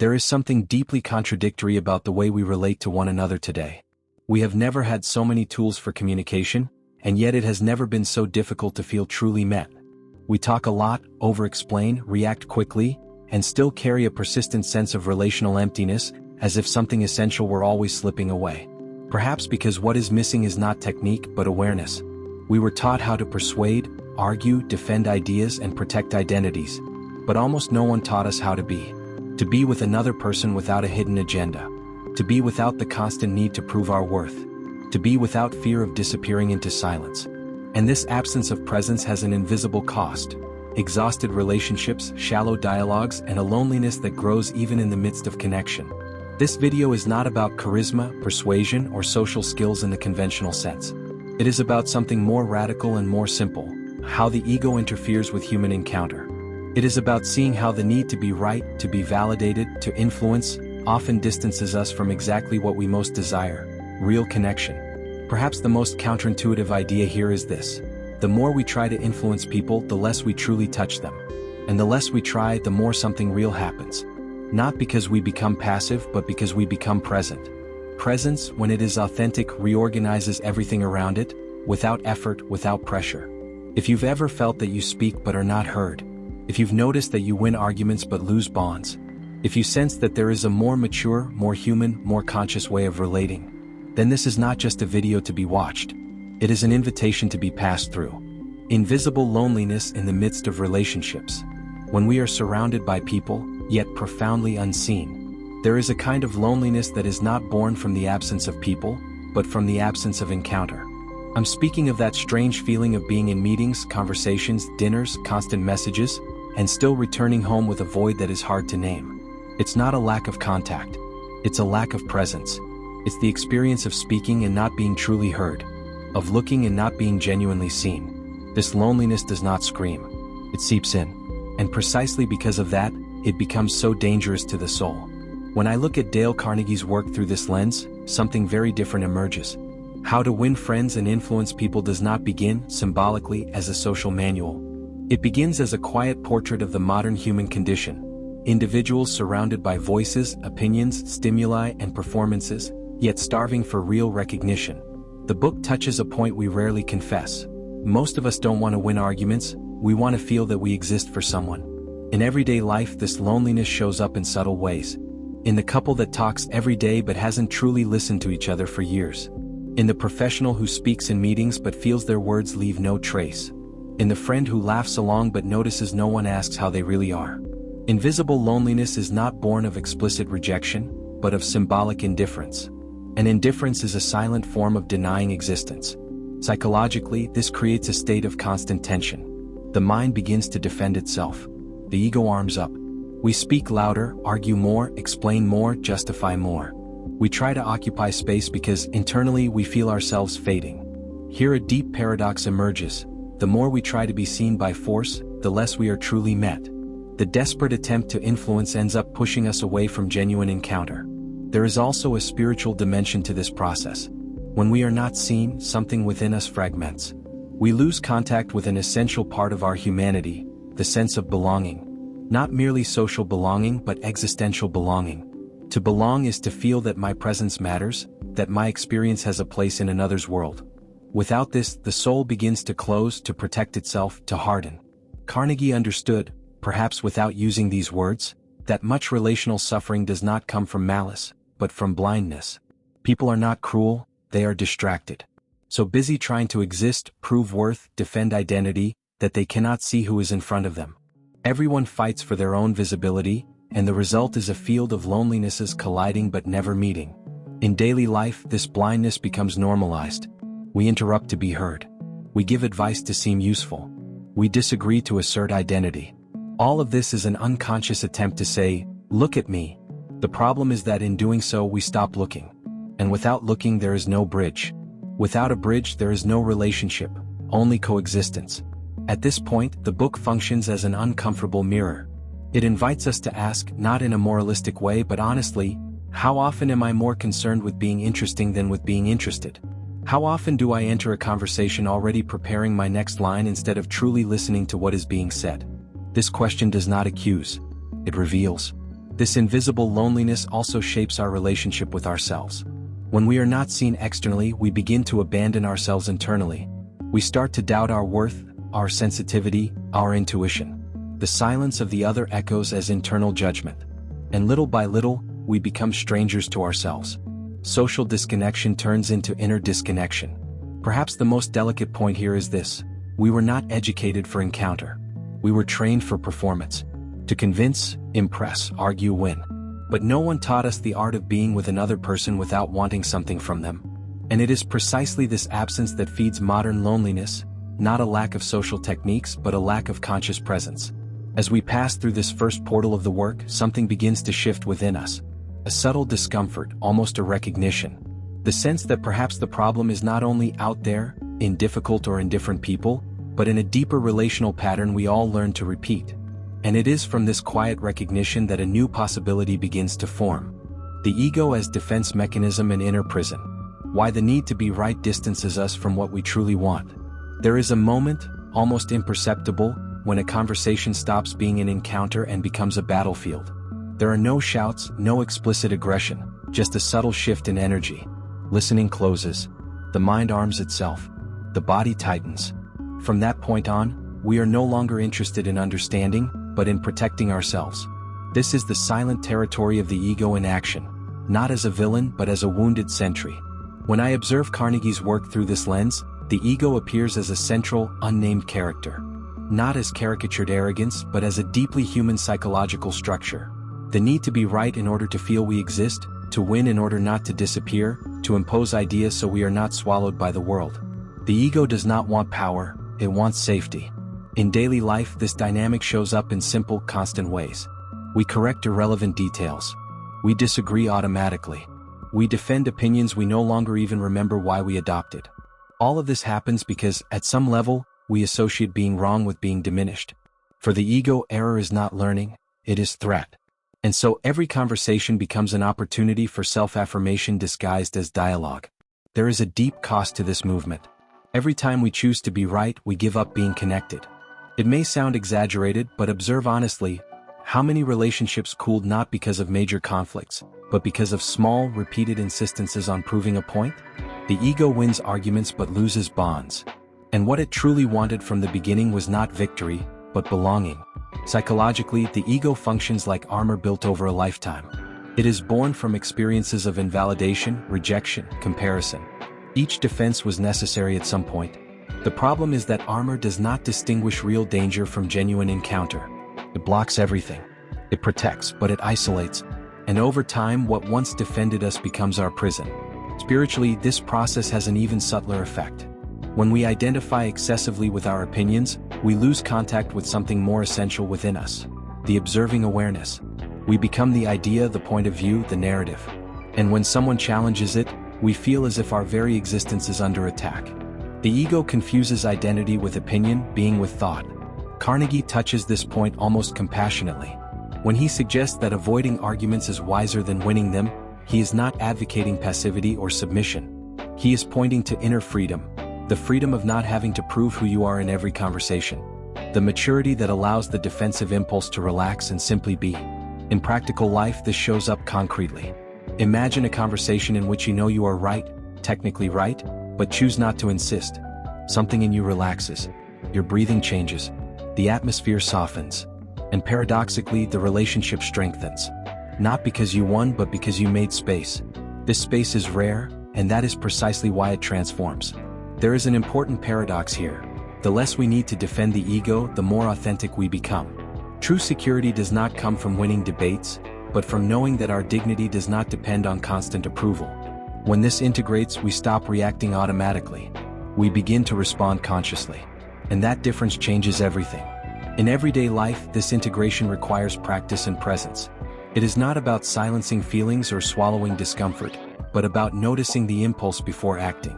There is something deeply contradictory about the way we relate to one another today. We have never had so many tools for communication, and yet it has never been so difficult to feel truly met. We talk a lot, over-explain, react quickly, and still carry a persistent sense of relational emptiness, as if something essential were always slipping away. Perhaps because what is missing is not technique but awareness. We were taught how to persuade, argue, defend ideas, and protect identities, but almost no one taught us how to be. To be with another person without a hidden agenda. To be without the constant need to prove our worth. To be without fear of disappearing into silence. And this absence of presence has an invisible cost. Exhausted relationships, shallow dialogues, and a loneliness that grows even in the midst of connection. This video is not about charisma, persuasion, or social skills in the conventional sense. It is about something more radical and more simple: how the ego interferes with human encounter. It is about seeing how the need to be right, to be validated, to influence, often distances us from exactly what we most desire: real connection. Perhaps the most counterintuitive idea here is this: the more we try to influence people, the less we truly touch them. And the less we try, the more something real happens. Not because we become passive, but because we become present. Presence, when it is authentic, reorganizes everything around it, without effort, without pressure. If you've ever felt that you speak but are not heard, if you've noticed that you win arguments but lose bonds, if you sense that there is a more mature, more human, more conscious way of relating, then this is not just a video to be watched. It is an invitation to be passed through. Invisible loneliness in the midst of relationships. When we are surrounded by people, yet profoundly unseen, there is a kind of loneliness that is not born from the absence of people, but from the absence of encounter. I'm speaking of that strange feeling of being in meetings, conversations, dinners, constant messages, and still returning home with a void that is hard to name. It's not a lack of contact. It's a lack of presence. It's the experience of speaking and not being truly heard, of looking and not being genuinely seen. This loneliness does not scream. It seeps in. And precisely because of that, it becomes so dangerous to the soul. When I look at Dale Carnegie's work through this lens, something very different emerges. How to Win Friends and Influence People does not begin, symbolically, as a social manual. It begins as a quiet portrait of the modern human condition. Individuals surrounded by voices, opinions, stimuli, and performances, yet starving for real recognition. The book touches a point we rarely confess. Most of us don't want to win arguments, we want to feel that we exist for someone. In everyday life, this loneliness shows up in subtle ways. In the couple that talks every day but hasn't truly listened to each other for years. In the professional who speaks in meetings but feels their words leave no trace. In the friend who laughs along but notices no one asks how they really are. Invisible loneliness is not born of explicit rejection, but of symbolic indifference. And indifference is a silent form of denying existence. Psychologically, this creates a state of constant tension. The mind begins to defend itself. The ego arms up. We speak louder, argue more, explain more, justify more. We try to occupy space because internally we feel ourselves fading. Here a deep paradox emerges. The more we try to be seen by force, the less we are truly met. The desperate attempt to influence ends up pushing us away from genuine encounter. There is also a spiritual dimension to this process. When we are not seen, something within us fragments. We lose contact with an essential part of our humanity, the sense of belonging. Not merely social belonging, but existential belonging. To belong is to feel that my presence matters, that my experience has a place in another's world. Without this, the soul begins to close, to protect itself, to harden. Carnegie understood, perhaps without using these words, that much relational suffering does not come from malice, but from blindness. People are not cruel, they are distracted. So busy trying to exist, prove worth, defend identity, that they cannot see who is in front of them. Everyone fights for their own visibility, and the result is a field of lonelinesses colliding but never meeting. In daily life, this blindness becomes normalized. We interrupt to be heard. We give advice to seem useful. We disagree to assert identity. All of this is an unconscious attempt to say, "Look at me." The problem is that in doing so we stop looking. And without looking there is no bridge. Without a bridge there is no relationship, only coexistence. At this point, the book functions as an uncomfortable mirror. It invites us to ask, not in a moralistic way but honestly, how often am I more concerned with being interesting than with being interested? How often do I enter a conversation already preparing my next line instead of truly listening to what is being said? This question does not accuse. It reveals. This invisible loneliness also shapes our relationship with ourselves. When we are not seen externally, we begin to abandon ourselves internally. We start to doubt our worth, our sensitivity, our intuition. The silence of the other echoes as internal judgment. And little by little, we become strangers to ourselves. Social disconnection turns into inner disconnection. Perhaps the most delicate point here is this: we were not educated for encounter. We were trained for performance. To convince, impress, argue, win. But no one taught us the art of being with another person without wanting something from them. And it is precisely this absence that feeds modern loneliness, not a lack of social techniques but a lack of conscious presence. As we pass through this first portal of the work, something begins to shift within us. A subtle discomfort, almost a recognition. The sense that perhaps the problem is not only out there, in difficult or indifferent people, but in a deeper relational pattern we all learn to repeat. And it is from this quiet recognition that a new possibility begins to form. The ego as defense mechanism and inner prison. Why the need to be right distances us from what we truly want. There is a moment, almost imperceptible, when a conversation stops being an encounter and becomes a battlefield. There are no shouts, no explicit aggression, just a subtle shift in energy. Listening closes. The mind arms itself. The body tightens. From that point on, we are no longer interested in understanding, but in protecting ourselves. This is the silent territory of the ego in action, not as a villain but as a wounded sentry. When I observe Carnegie's work through this lens, the ego appears as a central, unnamed character. Not as caricatured arrogance but as a deeply human psychological structure. The need to be right in order to feel we exist, to win in order not to disappear, to impose ideas so we are not swallowed by the world. The ego does not want power, it wants safety. In daily life, this dynamic shows up in simple, constant ways. We correct irrelevant details. We disagree automatically. We defend opinions we no longer even remember why we adopted. All of this happens because, at some level, we associate being wrong with being diminished. For the ego, error is not learning, it is threat. And so every conversation becomes an opportunity for self-affirmation disguised as dialogue. There is a deep cost to this movement. Every time we choose to be right, we give up being connected. It may sound exaggerated, but observe honestly, how many relationships cooled not because of major conflicts, but because of small, repeated insistences on proving a point? The ego wins arguments but loses bonds. And what it truly wanted from the beginning was not victory, but belonging. Psychologically, the ego functions like armor built over a lifetime. It is born from experiences of invalidation, rejection, comparison. Each defense was necessary at some point. The problem is that armor does not distinguish real danger from genuine encounter. It blocks everything. It protects, but it isolates. And over time, what once defended us becomes our prison. Spiritually, this process has an even subtler effect. When we identify excessively with our opinions, we lose contact with something more essential within us. The observing awareness. We become the idea, the point of view, the narrative. And when someone challenges it, we feel as if our very existence is under attack. The ego confuses identity with opinion, being with thought. Carnegie touches this point almost compassionately. When he suggests that avoiding arguments is wiser than winning them, he is not advocating passivity or submission. He is pointing to inner freedom, the freedom of not having to prove who you are in every conversation. The maturity that allows the defensive impulse to relax and simply be. In practical life, this shows up concretely. Imagine a conversation in which you know you are right, technically right, but choose not to insist. Something in you relaxes. Your breathing changes. The atmosphere softens. And paradoxically, the relationship strengthens. Not because you won, but because you made space. This space is rare, and that is precisely why it transforms. There is an important paradox here. The less we need to defend the ego, the more authentic we become. True security does not come from winning debates, but from knowing that our dignity does not depend on constant approval. When this integrates, we stop reacting automatically. We begin to respond consciously. And that difference changes everything. In everyday life, this integration requires practice and presence. It is not about silencing feelings or swallowing discomfort, but about noticing the impulse before acting.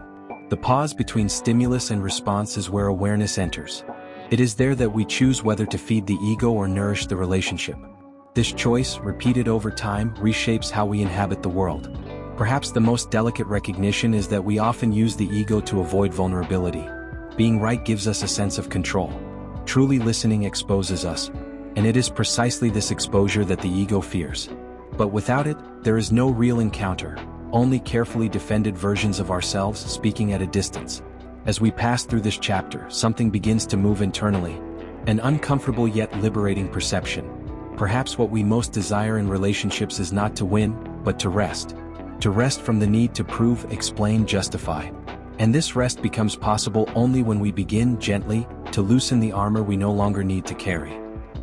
The pause between stimulus and response is where awareness enters. It is there that we choose whether to feed the ego or nourish the relationship. This choice, repeated over time, reshapes how we inhabit the world. Perhaps the most delicate recognition is that we often use the ego to avoid vulnerability. Being right gives us a sense of control. Truly listening exposes us. And it is precisely this exposure that the ego fears. But without it, there is no real encounter, only carefully defended versions of ourselves speaking at a distance. As we pass through this chapter, something begins to move internally, an uncomfortable yet liberating perception. Perhaps what we most desire in relationships is not to win, but to rest. To rest from the need to prove, explain, justify. And this rest becomes possible only when we begin gently to loosen the armor we no longer need to carry.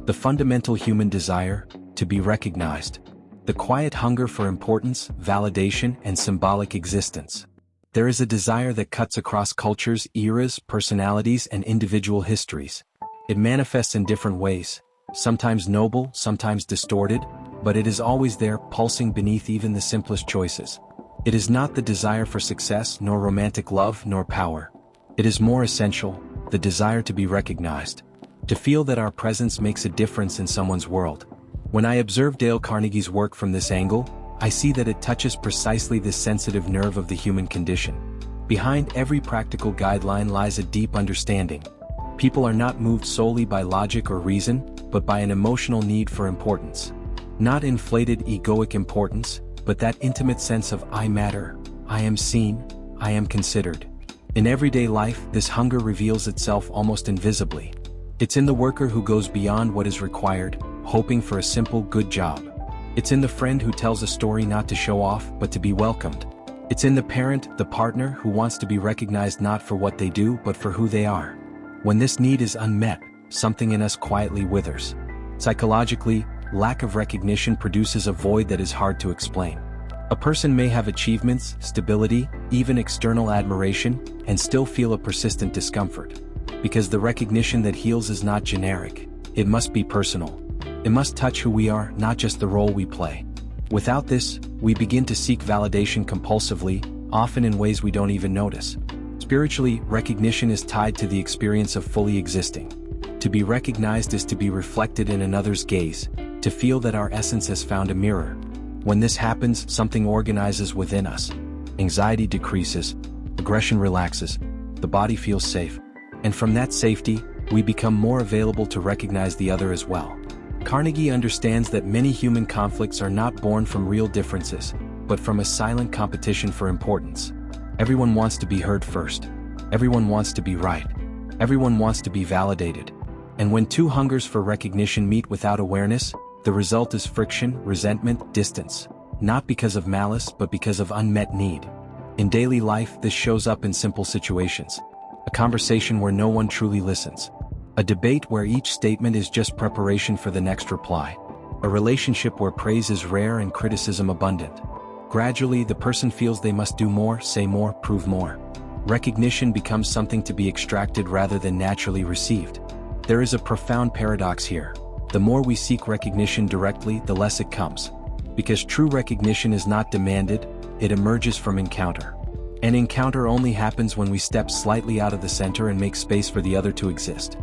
The fundamental human desire, to be recognized. The quiet hunger for importance, validation, and symbolic existence. There is a desire that cuts across cultures, eras, personalities, and individual histories. It manifests in different ways, sometimes noble, sometimes distorted, but it is always there, pulsing beneath even the simplest choices. It is not the desire for success, nor romantic love, nor power. It is more essential, the desire to be recognized. To feel that our presence makes a difference in someone's world. When I observe Dale Carnegie's work from this angle, I see that it touches precisely this sensitive nerve of the human condition. Behind every practical guideline lies a deep understanding. People are not moved solely by logic or reason, but by an emotional need for importance. Not inflated egoic importance, but that intimate sense of I matter, I am seen, I am considered. In everyday life, this hunger reveals itself almost invisibly. It's in the worker who goes beyond what is required, hoping for a simple good job. It's in the friend who tells a story not to show off, but to be welcomed. It's in the parent, the partner, who wants to be recognized not for what they do, but for who they are. When this need is unmet, something in us quietly withers. Psychologically, lack of recognition produces a void that is hard to explain. A person may have achievements, stability, even external admiration, and still feel a persistent discomfort. Because the recognition that heals is not generic, it must be personal. It must touch who we are, not just the role we play. Without this, we begin to seek validation compulsively, often in ways we don't even notice. Spiritually, recognition is tied to the experience of fully existing. To be recognized is to be reflected in another's gaze, to feel that our essence has found a mirror. When this happens, something organizes within us. Anxiety decreases, aggression relaxes, the body feels safe. And from that safety, we become more available to recognize the other as well. Carnegie understands that many human conflicts are not born from real differences, but from a silent competition for importance. Everyone wants to be heard first. Everyone wants to be right. Everyone wants to be validated. And when two hungers for recognition meet without awareness, the result is friction, resentment, distance. Not because of malice, but because of unmet need. In daily life, this shows up in simple situations. A conversation where no one truly listens. A debate where each statement is just preparation for the next reply. A relationship where praise is rare and criticism abundant. Gradually, the person feels they must do more, say more, prove more. Recognition becomes something to be extracted rather than naturally received. There is a profound paradox here. The more we seek recognition directly, the less it comes. Because true recognition is not demanded, it emerges from encounter. An encounter only happens when we step slightly out of the center and make space for the other to exist.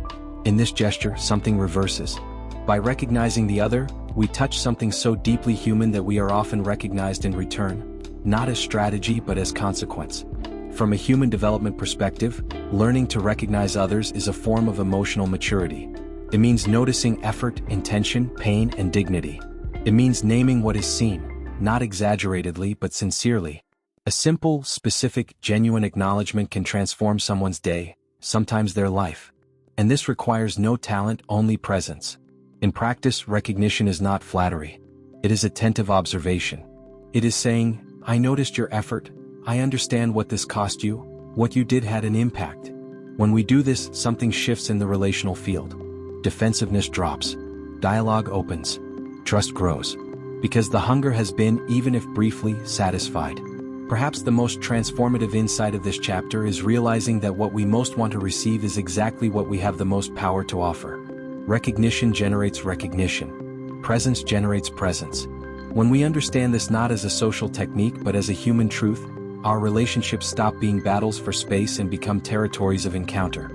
In this gesture, something reverses. By recognizing the other, we touch something so deeply human that we are often recognized in return, not as strategy but as consequence. From a human development perspective, learning to recognize others is a form of emotional maturity. It means noticing effort, intention, pain, and dignity. It means naming what is seen, not exaggeratedly but sincerely. A simple, specific, genuine acknowledgement can transform someone's day, sometimes their life. And this requires no talent, only presence. In practice, recognition is not flattery. It is attentive observation. It is saying, I noticed your effort, I understand what this cost you, what you did had an impact. When we do this, something shifts in the relational field. Defensiveness drops. Dialogue opens. Trust grows. Because the hunger has been, even if briefly, satisfied. Perhaps the most transformative insight of this chapter is realizing that what we most want to receive is exactly what we have the most power to offer. Recognition generates recognition. Presence generates presence. When we understand this not as a social technique but as a human truth, our relationships stop being battles for space and become territories of encounter.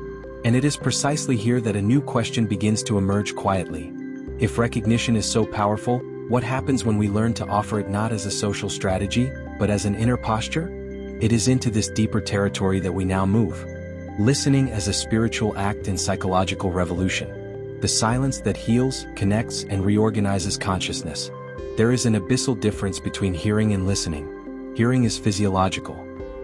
And it is precisely here that a new question begins to emerge quietly. If recognition is so powerful, what happens when we learn to offer it not as a social strategy, but as an inner posture? It is into this deeper territory that we now move. Listening as a spiritual act in psychological revolution. the silence that heals, connects, and reorganizes consciousness. There is an abyssal difference between hearing and listening. Hearing is physiological.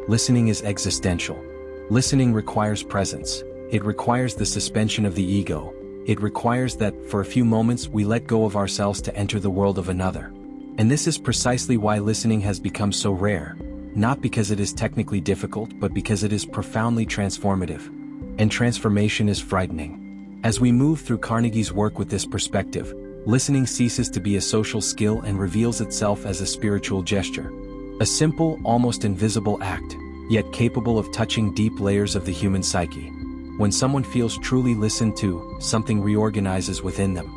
Listening is existential. Listening requires presence. It requires the suspension of the ego. It requires that, for a few moments, we let go of ourselves to enter the world of another. And this is precisely why listening has become so rare. Not because it is technically difficult, but because it is profoundly transformative. And transformation is frightening. As we move through Carnegie's work with this perspective, listening ceases to be a social skill and reveals itself as a spiritual gesture. A simple, almost invisible act, yet capable of touching deep layers of the human psyche. When someone feels truly listened to, something reorganizes within them.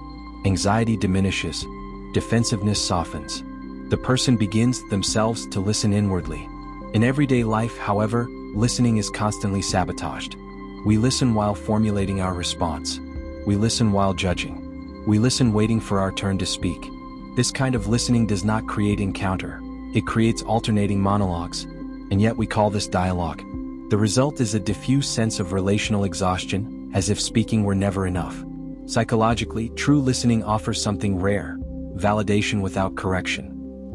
Anxiety diminishes. Defensiveness softens. The person begins, themselves, to listen inwardly. In everyday life, however, listening is constantly sabotaged. We listen while formulating our response. We listen while judging. We listen waiting for our turn to speak. This kind of listening does not create encounter. It creates alternating monologues. And yet we call this dialogue. The result is a diffuse sense of relational exhaustion, as if speaking were never enough. Psychologically, true listening offers something rare: validation without correction.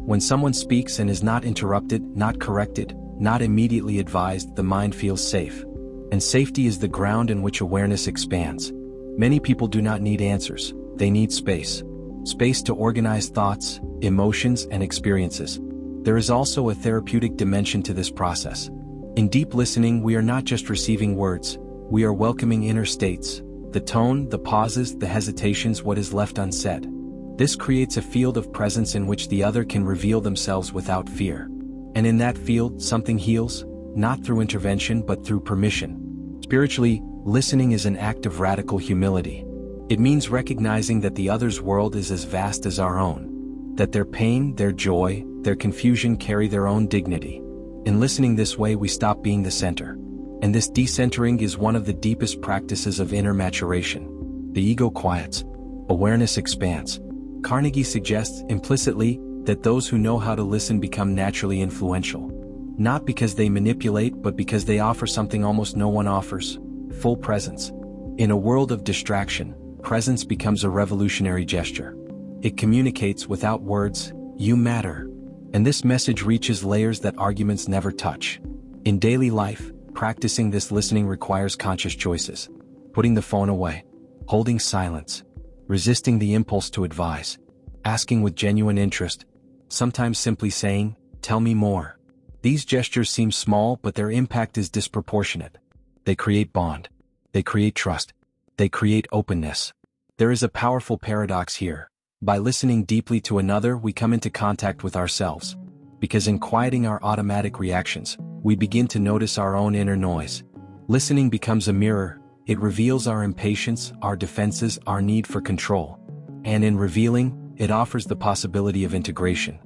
When someone speaks and is not interrupted, not corrected, not immediately advised, the mind feels safe. And safety is the ground in which awareness expands. Many people do not need answers, they need space. Space to organize thoughts, emotions, and experiences. There is also a therapeutic dimension to this process. In deep listening, we are not just receiving words, we are welcoming inner states, the tone, the pauses, the hesitations, what is left unsaid. This creates a field of presence in which the other can reveal themselves without fear. And in that field, something heals, not through intervention but through permission. Spiritually, listening is an act of radical humility. It means recognizing that the other's world is as vast as our own, that their pain, their joy, their confusion carry their own dignity. In listening this way, we stop being the center. And this decentering is one of the deepest practices of inner maturation. The ego quiets. Awareness expands. Carnegie suggests, implicitly, that those who know how to listen become naturally influential. Not because they manipulate, but because they offer something almost no one offers: full presence. In a world of distraction, presence becomes a revolutionary gesture. It communicates without words, "You matter." And this message reaches layers that arguments never touch. In daily life, practicing this listening requires conscious choices. Putting the phone away. Holding silence. Resisting the impulse to advise. Asking with genuine interest. Sometimes simply saying, "Tell me more." These gestures seem small, but their impact is disproportionate. They create bond. They create trust. They create openness. There is a powerful paradox here. By listening deeply to another, we come into contact with ourselves. Because in quieting our automatic reactions, we begin to notice our own inner noise. Listening becomes a mirror. It reveals our impatience, our defenses, our need for control. And in revealing, it offers the possibility of integration.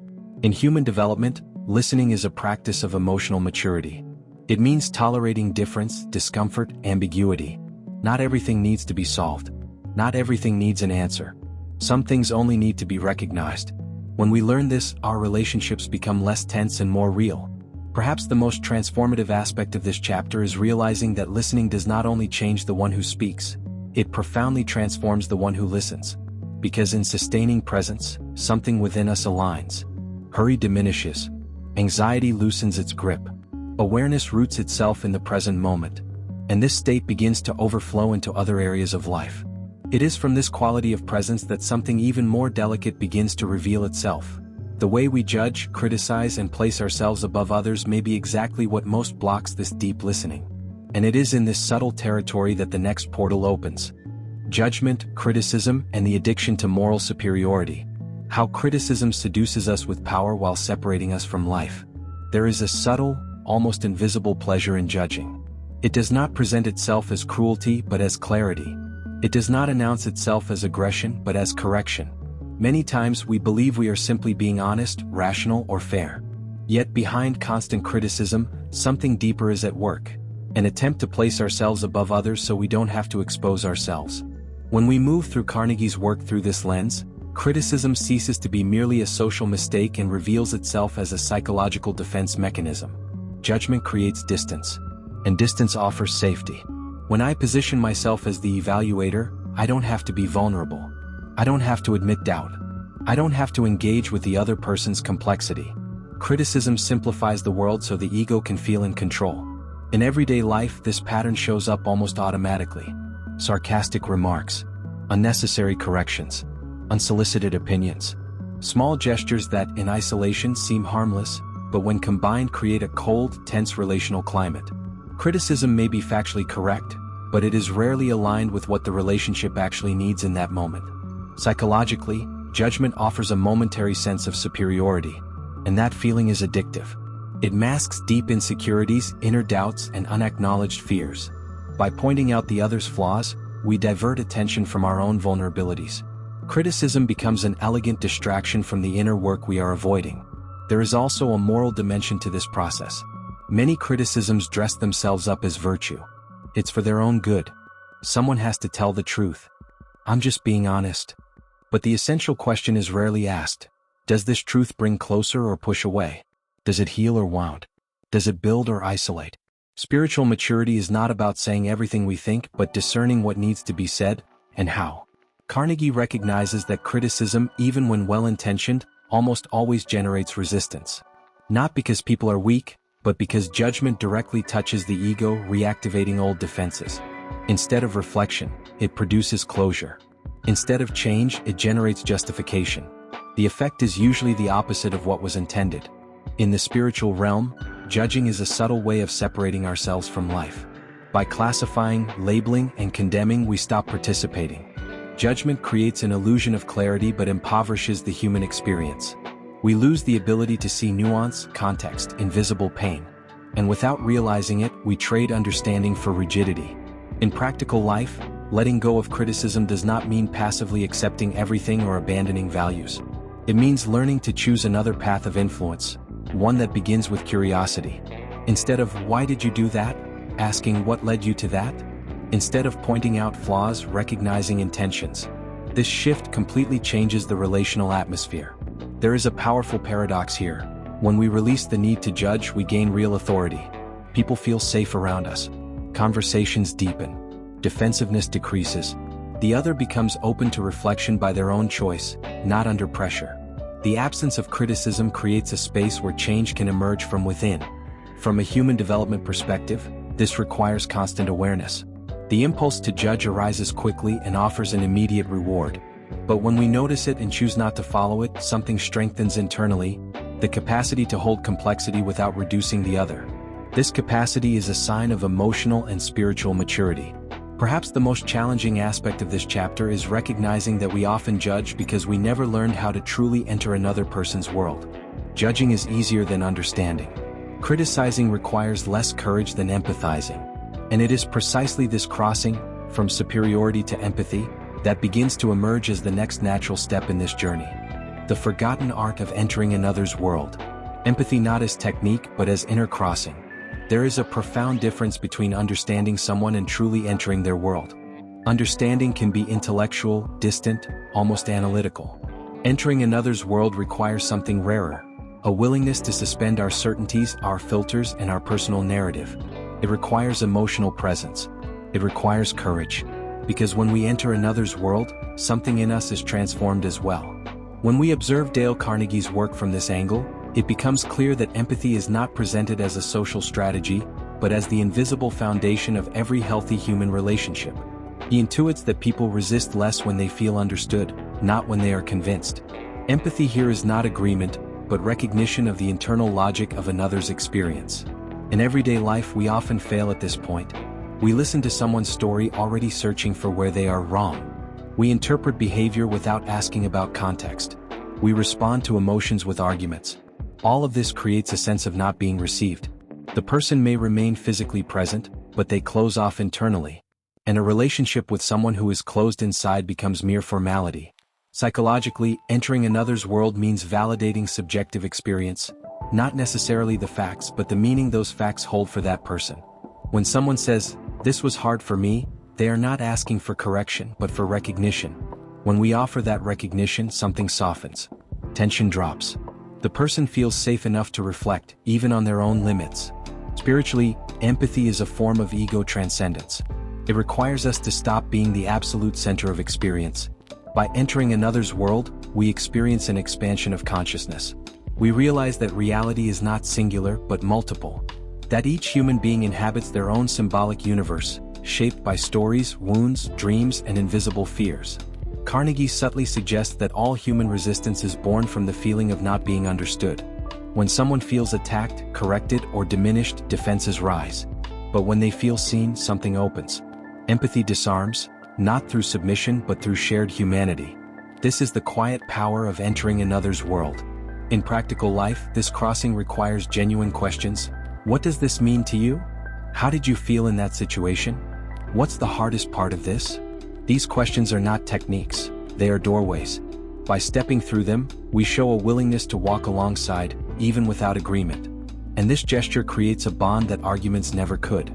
In human development, listening is a practice of emotional maturity. It means tolerating difference, discomfort, ambiguity. Not everything needs to be solved. Not everything needs an answer. Some things only need to be recognized. When we learn this, our relationships become less tense and more real. Perhaps the most transformative aspect of this chapter is realizing that listening does not only change the one who speaks, it profoundly transforms the one who listens. Because in sustaining presence, something within us aligns. Hurry diminishes. Anxiety loosens its grip. Awareness roots itself in the present moment. And this state begins to overflow into other areas of life. It is from this quality of presence that something even more delicate begins to reveal itself. The way we judge, criticize, and place ourselves above others may be exactly what most blocks this deep listening. And it is in this subtle territory that the next portal opens. Judgment, criticism, and the addiction to moral superiority. How criticism seduces us with power while separating us from life. There is a subtle, almost invisible pleasure in judging. It does not present itself as cruelty but as clarity. It does not announce itself as aggression but as correction. Many times we believe we are simply being honest, rational, or fair. Yet behind constant criticism, something deeper is at work. An attempt to place ourselves above others so we don't have to expose ourselves. When we move through Carnegie's work through this lens, criticism ceases to be merely a social mistake and reveals itself as a psychological defense mechanism. Judgment creates distance, and distance offers safety. When I position myself as the evaluator, I don't have to be vulnerable. I don't have to admit doubt. I don't have to engage with the other person's complexity. Criticism simplifies the world so the ego can feel in control. In everyday life, this pattern shows up almost automatically. Sarcastic remarks, unnecessary corrections, unsolicited opinions. Small gestures that, in isolation, seem harmless, but when combined create a cold, tense relational climate. Criticism may be factually correct, but it is rarely aligned with what the relationship actually needs in that moment. Psychologically, judgment offers a momentary sense of superiority, and that feeling is addictive. It masks deep insecurities, inner doubts, and unacknowledged fears. By pointing out the other's flaws, we divert attention from our own vulnerabilities. Criticism becomes an elegant distraction from the inner work we are avoiding. There is also a moral dimension to this process. Many criticisms dress themselves up as virtue. It's for their own good. Someone has to tell the truth. I'm just being honest. But the essential question is rarely asked. Does this truth bring closer or push away? Does it heal or wound? Does it build or isolate? Spiritual maturity is not about saying everything we think, but discerning what needs to be said, and how. Carnegie recognizes that criticism, even when well-intentioned, almost always generates resistance. Not because people are weak, but because judgment directly touches the ego, reactivating old defenses. Instead of reflection, it produces closure. Instead of change, it generates justification. The effect is usually the opposite of what was intended. In the spiritual realm, judging is a subtle way of separating ourselves from life. By classifying, labeling, and condemning, we stop participating. Judgment creates an illusion of clarity but impoverishes the human experience. We lose the ability to see nuance, context, invisible pain. And without realizing it, we trade understanding for rigidity. In practical life, letting go of criticism does not mean passively accepting everything or abandoning values. It means learning to choose another path of influence, one that begins with curiosity. Instead of "why did you do that?" asking "what led you to that?" Instead of pointing out flaws, recognizing intentions. This shift completely changes the relational atmosphere. There is a powerful paradox here. When we release the need to judge, we gain real authority. People feel safe around us. Conversations deepen. Defensiveness decreases. The other becomes open to reflection by their own choice, not under pressure. The absence of criticism creates a space where change can emerge from within. From a human development perspective, this requires constant awareness. The impulse to judge arises quickly and offers an immediate reward. But when we notice it and choose not to follow it, something strengthens internally, the capacity to hold complexity without reducing the other. This capacity is a sign of emotional and spiritual maturity. Perhaps the most challenging aspect of this chapter is recognizing that we often judge because we never learned how to truly enter another person's world. Judging is easier than understanding. Criticizing requires less courage than empathizing. And it is precisely this crossing, from superiority to empathy, that begins to emerge as the next natural step in this journey. The forgotten art of entering another's world. Empathy not as technique but as inner crossing. There is a profound difference between understanding someone and truly entering their world. Understanding can be intellectual, distant, almost analytical. Entering another's world requires something rarer, a willingness to suspend our certainties, our filters, and our personal narrative. It requires emotional presence. It requires courage. Because when we enter another's world, something in us is transformed as well. When we observe Dale Carnegie's work from this angle, it becomes clear that empathy is not presented as a social strategy, but as the invisible foundation of every healthy human relationship. He intuits that people resist less when they feel understood, not when they are convinced. Empathy here is not agreement, but recognition of the internal logic of another's experience. In everyday life, we often fail at this point. We listen to someone's story already searching for where they are wrong. We interpret behavior without asking about context. We respond to emotions with arguments. All of this creates a sense of not being received. The person may remain physically present, but they close off internally. And a relationship with someone who is closed inside becomes mere formality. Psychologically, entering another's world means validating subjective experience, not necessarily the facts but the meaning those facts hold for that person. When someone says, "This was hard for me," they are not asking for correction but for recognition. When we offer that recognition, something softens. Tension drops. The person feels safe enough to reflect, even on their own limits. Spiritually, empathy is a form of ego transcendence. It requires us to stop being the absolute center of experience. By entering another's world, we experience an expansion of consciousness. We realize that reality is not singular but multiple. That each human being inhabits their own symbolic universe, shaped by stories, wounds, dreams, and invisible fears. Carnegie subtly suggests that all human resistance is born from the feeling of not being understood. When someone feels attacked, corrected, or diminished, defenses rise. But when they feel seen, something opens. Empathy disarms, not through submission but through shared humanity. This is the quiet power of entering another's world. In practical life, this crossing requires genuine questions. What does this mean to you? How did you feel in that situation? What's the hardest part of this? These questions are not techniques, they are doorways. By stepping through them, we show a willingness to walk alongside, even without agreement. And this gesture creates a bond that arguments never could.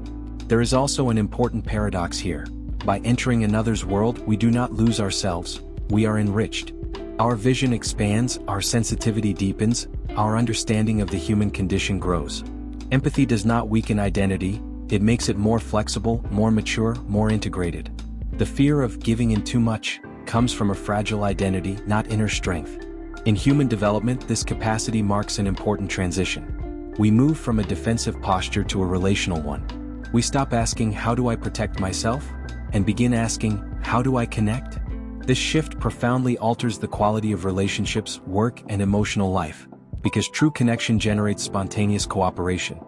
There is also an important paradox here. By entering another's world, we do not lose ourselves, we are enriched. Our vision expands, our sensitivity deepens, our understanding of the human condition grows. Empathy does not weaken identity, it makes it more flexible, more mature, more integrated. The fear of giving in too much comes from a fragile identity, not inner strength. In human development, this capacity marks an important transition. We move from a defensive posture to a relational one. We stop asking, "How do I protect myself?" and begin asking, "How do I connect?" This shift profoundly alters the quality of relationships, work, and emotional life, because true connection generates spontaneous cooperation.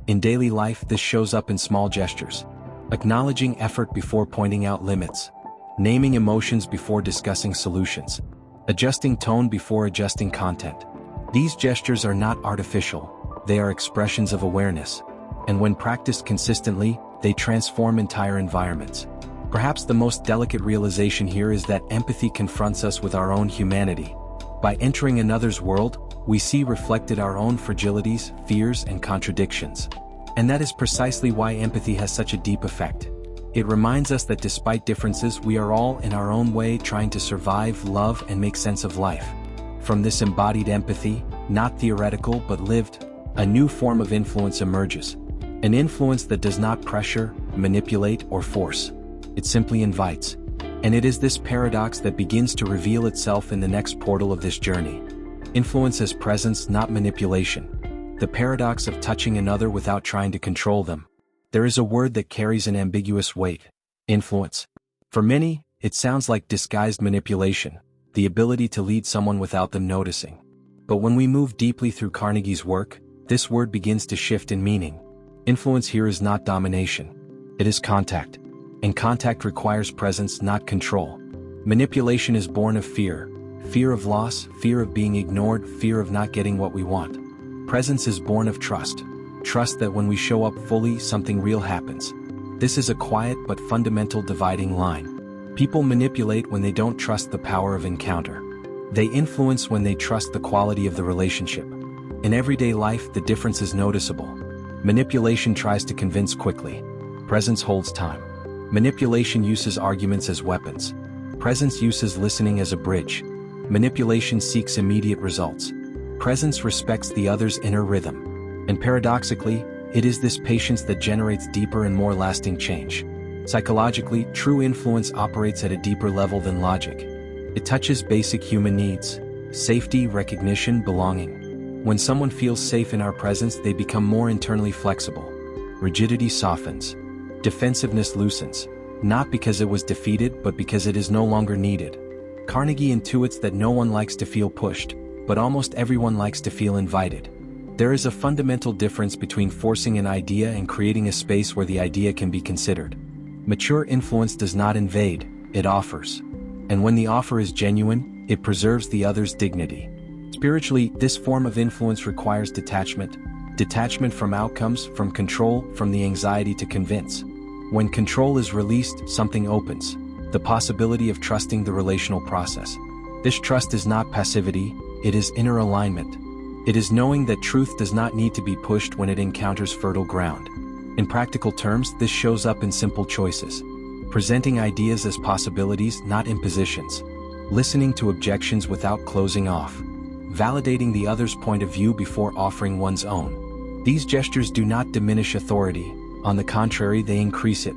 In daily life, this shows up in small gestures. Acknowledging effort before pointing out limits. Naming emotions before discussing solutions. Adjusting tone before adjusting content. These gestures are not artificial, they are expressions of awareness. And when practiced consistently, they transform entire environments. Perhaps the most delicate realization here is that empathy confronts us with our own humanity. By entering another's world, we see reflected our own fragilities, fears, and contradictions. And that is precisely why empathy has such a deep effect. It reminds us that despite differences, we are all in our own way trying to survive, love, and make sense of life. From this embodied empathy, not theoretical but lived, a new form of influence emerges. An influence that does not pressure, manipulate, or force. It simply invites. And it is this paradox that begins to reveal itself in the next portal of this journey. Influence as presence, not manipulation. The paradox of touching another without trying to control them. There is a word that carries an ambiguous weight. Influence. For many, it sounds like disguised manipulation, the ability to lead someone without them noticing. But when we move deeply through Carnegie's work, this word begins to shift in meaning. Influence here is not domination. It is contact. And contact requires presence, not control. Manipulation is born of fear. Fear of loss, fear of being ignored, fear of not getting what we want. Presence is born of trust. Trust that when we show up fully, something real happens. This is a quiet but fundamental dividing line. People manipulate when they don't trust the power of encounter. They influence when they trust the quality of the relationship. In everyday life, the difference is noticeable. Manipulation tries to convince quickly. Presence holds time. Manipulation uses arguments as weapons. Presence uses listening as a bridge. Manipulation seeks immediate results. Presence respects the other's inner rhythm. And paradoxically, it is this patience that generates deeper and more lasting change. Psychologically, true influence operates at a deeper level than logic. It touches basic human needs: safety, recognition, belonging. When someone feels safe in our presence, they become more internally flexible. Rigidity softens. Defensiveness loosens. Not because it was defeated, but because it is no longer needed. Carnegie intuits that no one likes to feel pushed, but almost everyone likes to feel invited. There is a fundamental difference between forcing an idea and creating a space where the idea can be considered. Mature influence does not invade, it offers. And when the offer is genuine, it preserves the other's dignity. Spiritually, this form of influence requires detachment. Detachment from outcomes, from control, from the anxiety to convince. When control is released, something opens. The possibility of trusting the relational process. This trust is not passivity, it is inner alignment. It is knowing that truth does not need to be pushed when it encounters fertile ground. In practical terms, this shows up in simple choices. Presenting ideas as possibilities, not impositions. Listening to objections without closing off. Validating the other's point of view before offering one's own. These gestures do not diminish authority, on the contrary, they increase it.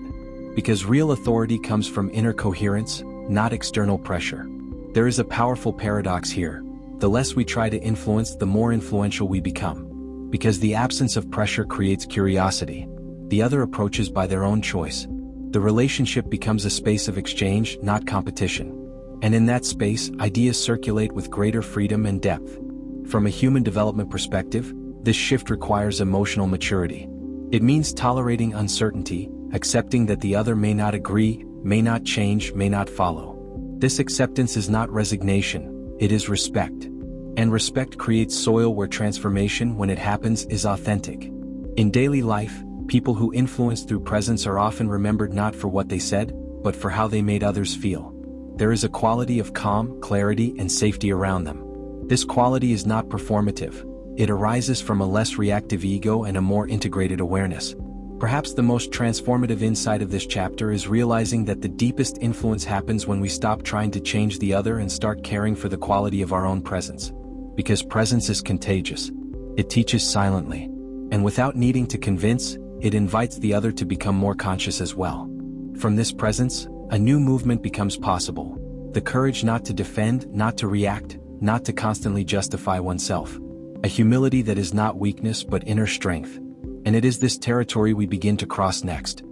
Because real authority comes from inner coherence, not external pressure. There is a powerful paradox here. The less we try to influence, the more influential we become. Because the absence of pressure creates curiosity. The other approaches by their own choice. The relationship becomes a space of exchange, not competition. And in that space, ideas circulate with greater freedom and depth. From a human development perspective, this shift requires emotional maturity. It means tolerating uncertainty, accepting that the other may not agree, may not change, may not follow. This acceptance is not resignation, it is respect. And respect creates soil where transformation, when it happens, is authentic. In daily life, people who influence through presence are often remembered not for what they said, but for how they made others feel. There is a quality of calm, clarity, and safety around them. This quality is not performative. It arises from a less reactive ego and a more integrated awareness. Perhaps the most transformative insight of this chapter is realizing that the deepest influence happens when we stop trying to change the other and start caring for the quality of our own presence. Because presence is contagious. It teaches silently. And without needing to convince, it invites the other to become more conscious as well. From this presence, a new movement becomes possible. The courage not to defend, not to react, not to constantly justify oneself. A humility that is not weakness but inner strength. And it is this territory we begin to cross next.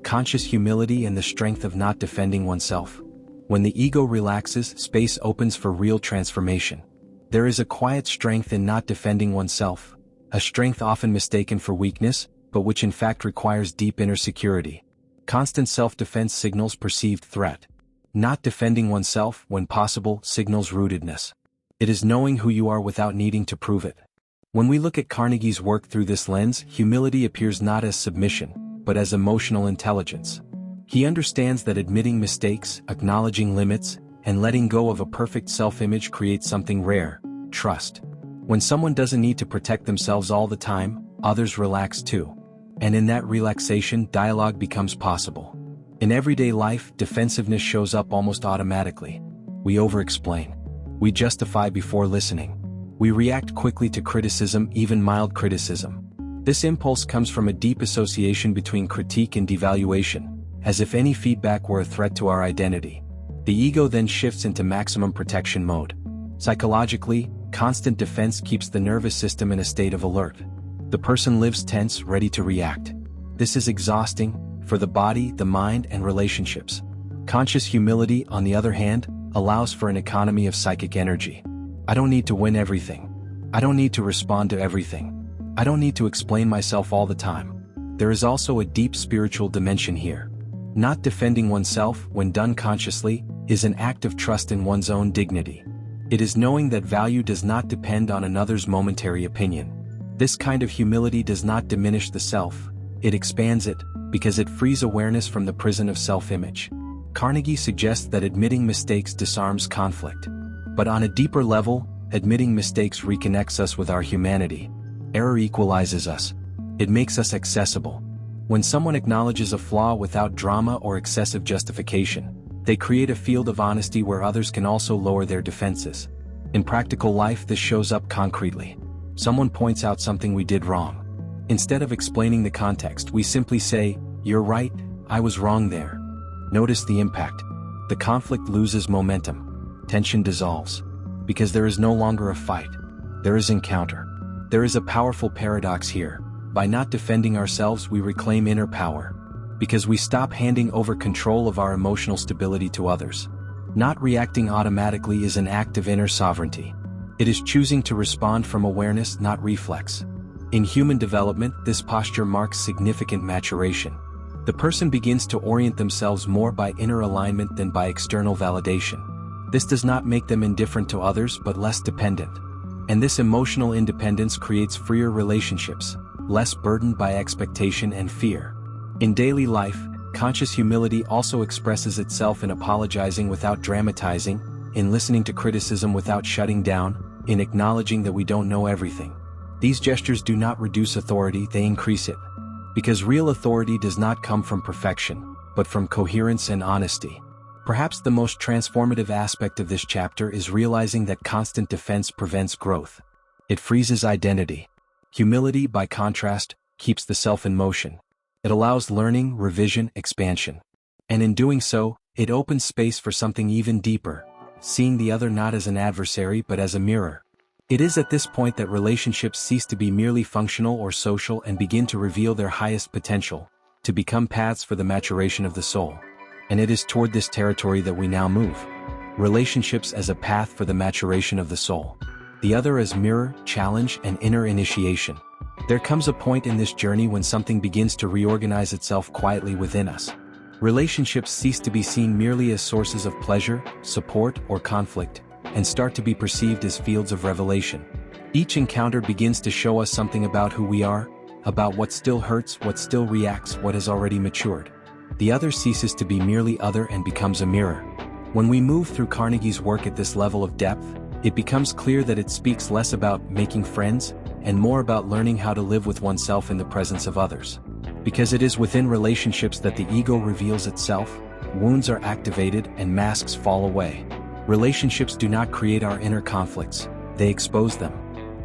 Conscious humility and the strength of not defending oneself. When the ego relaxes, space opens for real transformation. There is a quiet strength in not defending oneself, a strength often mistaken for weakness, but which in fact requires deep inner security. Constant self-defense signals perceived threat. Not defending oneself, when possible, signals rootedness. It is knowing who you are without needing to prove it. When we look at Carnegie's work through this lens, humility appears not as submission, but as emotional intelligence. He understands that admitting mistakes, acknowledging limits, and letting go of a perfect self-image creates something rare: trust. When someone doesn't need to protect themselves all the time, others relax too. And in that relaxation, dialogue becomes possible. In everyday life, defensiveness shows up almost automatically. We over-explain. We justify before listening. We react quickly to criticism, even mild criticism. This impulse comes from a deep association between critique and devaluation, as if any feedback were a threat to our identity. The ego then shifts into maximum protection mode. Psychologically, constant defense keeps the nervous system in a state of alert. The person lives tense, ready to react. This is exhausting, for the body, the mind, and relationships. Conscious humility, on the other hand, allows for an economy of psychic energy. I don't need to win everything. I don't need to respond to everything. I don't need to explain myself all the time. There is also a deep spiritual dimension here. Not defending oneself, when done consciously, is an act of trust in one's own dignity. It is knowing that value does not depend on another's momentary opinion. This kind of humility does not diminish the self, it expands it, because it frees awareness from the prison of self-image. Carnegie suggests that admitting mistakes disarms conflict. But on a deeper level, admitting mistakes reconnects us with our humanity. Error equalizes us. It makes us accessible. When someone acknowledges a flaw without drama or excessive justification, they create a field of honesty where others can also lower their defenses. In practical life, this shows up concretely. Someone points out something we did wrong. Instead of explaining the context, we simply say, "You're right, I was wrong there." Notice the impact. The conflict loses momentum. Tension dissolves. Because there is no longer a fight. There is encounter. There is a powerful paradox here. By not defending ourselves, we reclaim inner power. Because we stop handing over control of our emotional stability to others. Not reacting automatically is an act of inner sovereignty. It is choosing to respond from awareness, not reflex. In human development, this posture marks significant maturation. The person begins to orient themselves more by inner alignment than by external validation. This does not make them indifferent to others but less dependent. And this emotional independence creates freer relationships, less burdened by expectation and fear. In daily life, conscious humility also expresses itself in apologizing without dramatizing, in listening to criticism without shutting down, in acknowledging that we don't know everything. These gestures do not reduce authority, they increase it. Because real authority does not come from perfection, but from coherence and honesty. Perhaps the most transformative aspect of this chapter is realizing that constant defense prevents growth. It freezes identity. Humility, by contrast, keeps the self in motion. It allows learning, revision, expansion. And in doing so, it opens space for something even deeper, seeing the other not as an adversary but as a mirror. It is at this point that relationships cease to be merely functional or social and begin to reveal their highest potential, to become paths for the maturation of the soul. And it is toward this territory that we now move. Relationships as a path for the maturation of the soul. The other as mirror, challenge, and inner initiation. There comes a point in this journey when something begins to reorganize itself quietly within us. Relationships cease to be seen merely as sources of pleasure, support, or conflict, and start to be perceived as fields of revelation. Each encounter begins to show us something about who we are, about what still hurts, what still reacts, what has already matured. The other ceases to be merely other and becomes a mirror. When we move through Carnegie's work at this level of depth, it becomes clear that it speaks less about making friends, and more about learning how to live with oneself in the presence of others. Because it is within relationships that the ego reveals itself, wounds are activated and masks fall away. Relationships do not create our inner conflicts, they expose them.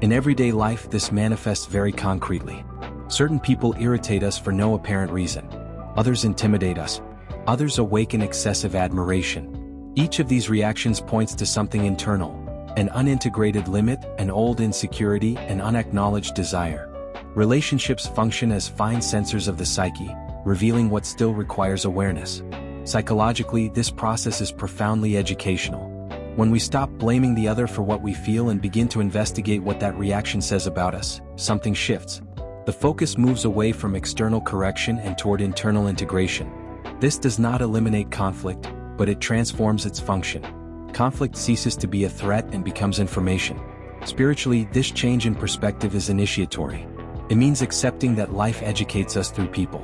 In everyday life, this manifests very concretely. Certain people irritate us for no apparent reason. Others intimidate us. Others awaken excessive admiration. Each of these reactions points to something internal, an unintegrated limit, an old insecurity, an unacknowledged desire. Relationships function as fine sensors of the psyche, revealing what still requires awareness. Psychologically, this process is profoundly educational. When we stop blaming the other for what we feel and begin to investigate what that reaction says about us, something shifts. The focus moves away from external correction and toward internal integration. This does not eliminate conflict, but it transforms its function. Conflict ceases to be a threat and becomes information. Spiritually, this change in perspective is initiatory. It means accepting that life educates us through people,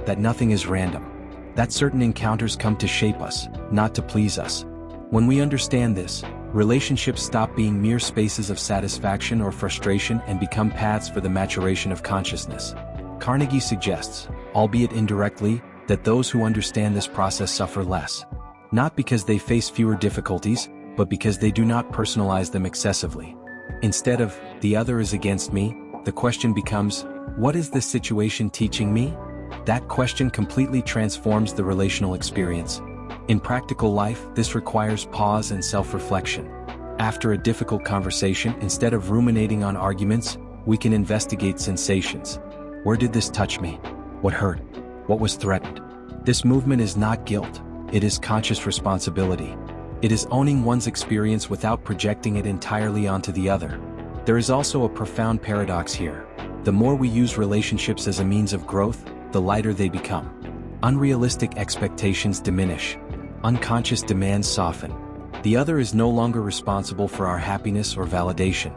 that nothing is random, that certain encounters come to shape us, not to please us. When we understand this, relationships stop being mere spaces of satisfaction or frustration and become paths for the maturation of consciousness. Carnegie suggests, albeit indirectly, that those who understand this process suffer less. Not because they face fewer difficulties, but because they do not personalize them excessively. Instead of, the other is against me, the question becomes, what is this situation teaching me? That question completely transforms the relational experience. In practical life, this requires pause and self-reflection. After a difficult conversation, instead of ruminating on arguments, we can investigate sensations. Where did this touch me? What hurt? What was threatened? This movement is not guilt, it is conscious responsibility. It is owning one's experience without projecting it entirely onto the other. There is also a profound paradox here. The more we use relationships as a means of growth, the lighter they become. Unrealistic expectations diminish. Unconscious demands soften. The other is no longer responsible for our happiness or validation.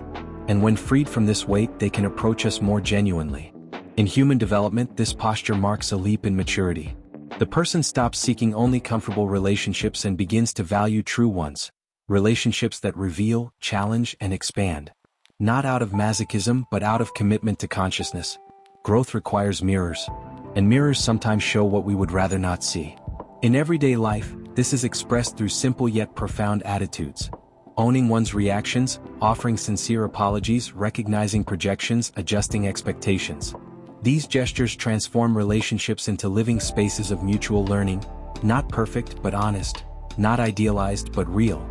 And when freed from this weight, they can approach us more genuinely. In human development, this posture marks a leap in maturity. The person stops seeking only comfortable relationships and begins to value true ones, relationships that reveal, challenge, and expand. Not out of masochism, but out of commitment to consciousness. Growth requires mirrors, and mirrors sometimes show what we would rather not see. In everyday life, this is expressed through simple yet profound attitudes. Owning one's reactions, offering sincere apologies, recognizing projections, adjusting expectations. These gestures transform relationships into living spaces of mutual learning, not perfect but honest, not idealized but real.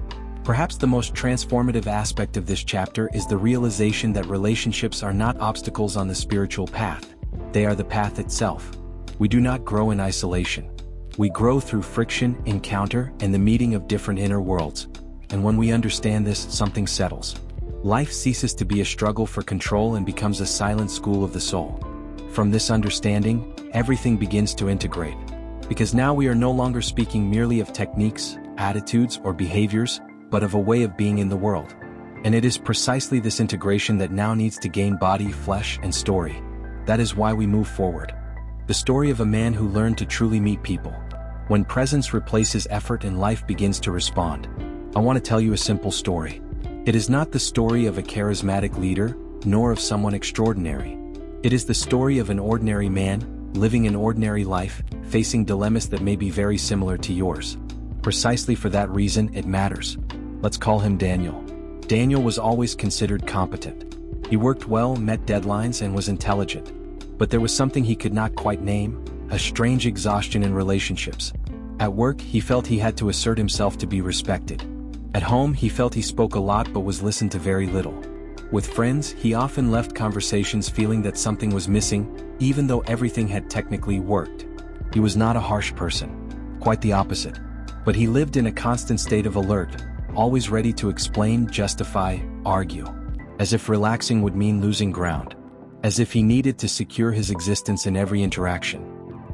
Perhaps the most transformative aspect of this chapter is the realization that relationships are not obstacles on the spiritual path. They are the path itself. We do not grow in isolation. We grow through friction, encounter, and the meeting of different inner worlds. And when we understand this, something settles. Life ceases to be a struggle for control and becomes a silent school of the soul. From this understanding, everything begins to integrate. Because now we are no longer speaking merely of techniques, attitudes, or behaviors, but of a way of being in the world. And it is precisely this integration that now needs to gain body, flesh, and story. That is why we move forward. The story of a man who learned to truly meet people. When presence replaces effort and life begins to respond. I want to tell you a simple story. It is not the story of a charismatic leader, nor of someone extraordinary. It is the story of an ordinary man, living an ordinary life, facing dilemmas that may be very similar to yours. Precisely for that reason, it matters. Let's call him Daniel. Daniel was always considered competent. He worked well, met deadlines, and was intelligent. But there was something he could not quite name, a strange exhaustion in relationships. At work, he felt he had to assert himself to be respected. At home, he felt he spoke a lot but was listened to very little. With friends, he often left conversations feeling that something was missing, even though everything had technically worked. He was not a harsh person. Quite the opposite. But he lived in a constant state of alert, always ready to explain, justify, argue. As if relaxing would mean losing ground. As if he needed to secure his existence in every interaction.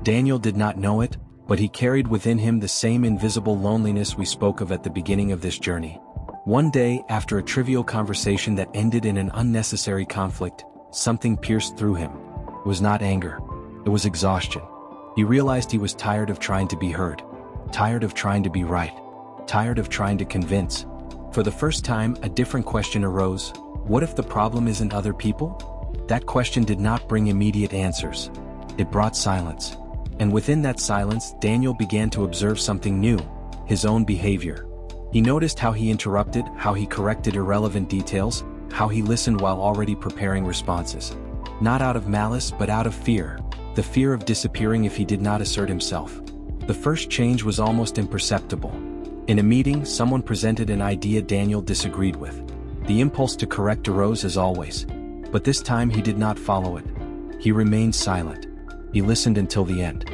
Daniel did not know it, but he carried within him the same invisible loneliness we spoke of at the beginning of this journey. One day, after a trivial conversation that ended in an unnecessary conflict, something pierced through him. It was not anger. It was exhaustion. He realized he was tired of trying to be heard. Tired of trying to be right. Tired of trying to convince. For the first time, a different question arose. What if the problem isn't other people? That question did not bring immediate answers. It brought silence. And within that silence, Daniel began to observe something new, his own behavior. He noticed how he interrupted, how he corrected irrelevant details, how he listened while already preparing responses. Not out of malice but out of fear, the fear of disappearing if he did not assert himself. The first change was almost imperceptible. In a meeting, someone presented an idea Daniel disagreed with. The impulse to correct arose as always. But this time he did not follow it. He remained silent. He listened until the end.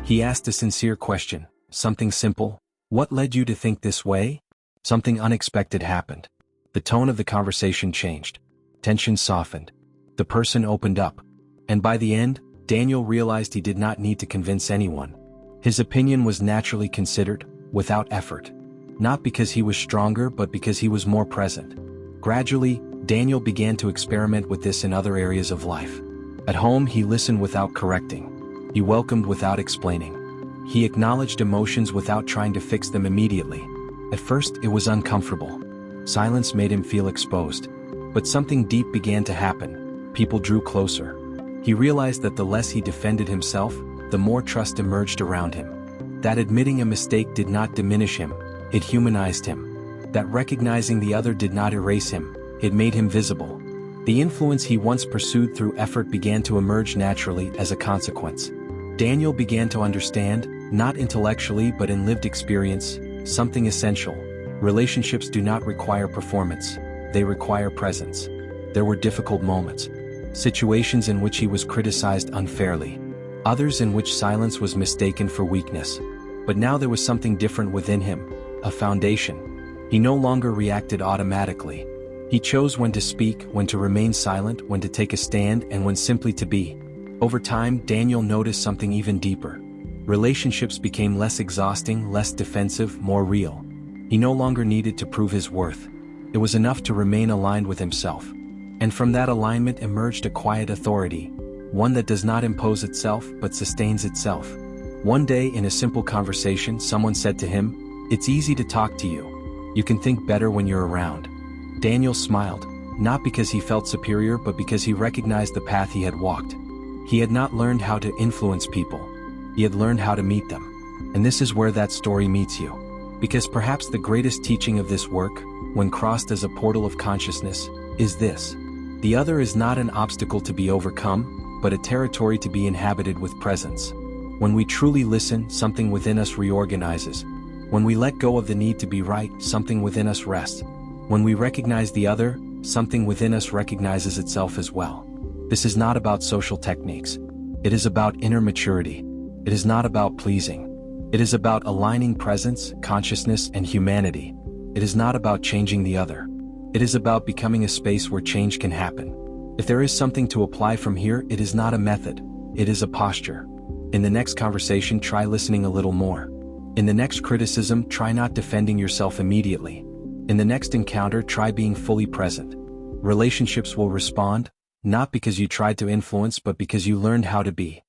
He asked a sincere question, something simple. What led you to think this way? Something unexpected happened. The tone of the conversation changed. Tension softened. The person opened up. And by the end, Daniel realized he did not need to convince anyone. His opinion was naturally considered, without effort. Not because he was stronger but because he was more present. Gradually, Daniel began to experiment with this in other areas of life. At home, he listened without correcting. He welcomed without explaining. He acknowledged emotions without trying to fix them immediately. At first, it was uncomfortable. Silence made him feel exposed. But something deep began to happen. People drew closer. He realized that the less he defended himself, the more trust emerged around him. That admitting a mistake did not diminish him, it humanized him. That recognizing the other did not erase him, it made him visible. The influence he once pursued through effort began to emerge naturally as a consequence. Daniel began to understand, not intellectually but in lived experience, something essential. Relationships do not require performance, they require presence. There were difficult moments. Situations in which he was criticized unfairly. Others in which silence was mistaken for weakness. But now there was something different within him, a foundation. He no longer reacted automatically. He chose when to speak, when to remain silent, when to take a stand, and when simply to be. Over time, Daniel noticed something even deeper. Relationships became less exhausting, less defensive, more real. He no longer needed to prove his worth. It was enough to remain aligned with himself. And from that alignment emerged a quiet authority, one that does not impose itself but sustains itself. One day in a simple conversation, someone said to him, "It's easy to talk to you. You can think better when you're around." Daniel smiled, not because he felt superior but because he recognized the path he had walked. He had not learned how to influence people. He had learned how to meet them. And this is where that story meets you. Because perhaps the greatest teaching of this work, when crossed as a portal of consciousness, is this. The other is not an obstacle to be overcome, but a territory to be inhabited with presence. When we truly listen, something within us reorganizes. When we let go of the need to be right, something within us rests. When we recognize the other, something within us recognizes itself as well. This is not about social techniques. It is about inner maturity. It is not about pleasing. It is about aligning presence, consciousness, and humanity. It is not about changing the other. It is about becoming a space where change can happen. If there is something to apply from here, it is not a method. It is a posture. In the next conversation, try listening a little more. In the next criticism, try not defending yourself immediately. In the next encounter, try being fully present. Relationships will respond, not because you tried to influence but because you learned how to be.